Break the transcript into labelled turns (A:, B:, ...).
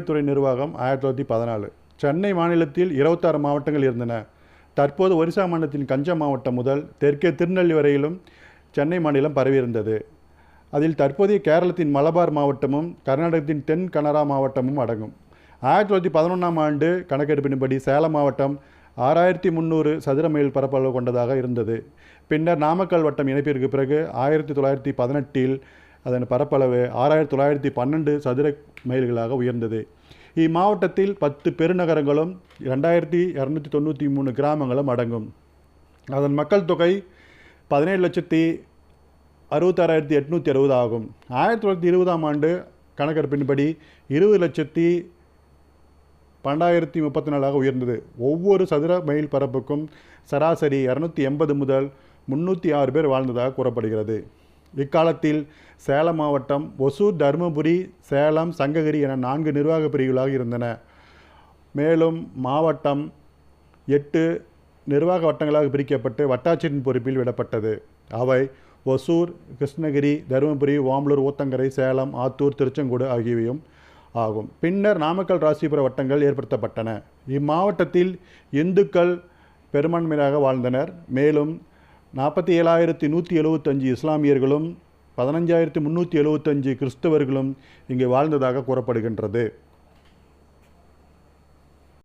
A: துறை நிர்வாகம் 1914. சென்னை மாநிலத்தில் 26 மாவட்டங்கள் இருந்தன. தற்போது ஒரிசா மாநிலத்தின் கஞ்சம் மாவட்டம் முதல் தெற்கே திருநெல்வேலி வரையிலும் சென்னை மாநிலம் பரவியிருந்தது. அதில் தற்போதைய கேரளத்தின் மலபார் மாவட்டமும் கர்நாடகத்தின் தென் கனரா மாவட்டமும் அடங்கும். 1911ஆம் ஆண்டு கணக்கெடுப்பின்படி சேலம் மாவட்டம் 6300 சதுர மைல் பரப்பளவு கொண்டதாக இருந்தது. பின்னர் நாமக்கல் வட்டம் இணைப்பிற்கு பிறகு 1918இல் அதன் பரப்பளவு 6912 சதுர மைல்களாக உயர்ந்தது. இம்மாவட்டத்தில் 10 பெருநகரங்களும் 2293 கிராமங்களும் அடங்கும். அதன் மக்கள் தொகை 17,66,860 ஆகும். 1920ஆம் ஆண்டு கணக்கெடுப்பின்படி 20,12,034 உயர்ந்தது. ஒவ்வொரு சதுர மைல் பரப்புக்கும் சராசரி 280 முதல் 306 பேர் வாழ்ந்ததாக கூறப்படுகிறது. இக்காலத்தில் சேலம் மாவட்டம் ஒசூர், தருமபுரி, சேலம், சங்ககிரி என 4 நிர்வாக பிரிவுகளாக இருந்தன. மேலும் மாவட்டம் 8 நிர்வாக வட்டங்களாக பிரிக்கப்பட்டு வட்டாட்சியரின் பொறுப்பில் விடப்பட்டது. அவை ஒசூர், கிருஷ்ணகிரி, தருமபுரி, ஓமலூர், ஊத்தங்கரை, சேலம், ஆத்தூர், திருச்செங்கோடு ஆகியவையும் ஆகும். பின்னர் நாமக்கல், ராசிபுர வட்டங்கள் ஏற்படுத்தப்பட்டன. இம்மாவட்டத்தில் இந்துக்கள் பெரும்பான்மையாக வாழ்ந்தனர். மேலும் 47,175 இஸ்லாமியர்களும் 15,375 கிறிஸ்தவர்களும் இங்கு வாழ்ந்ததாக கூறப்படுகின்றது.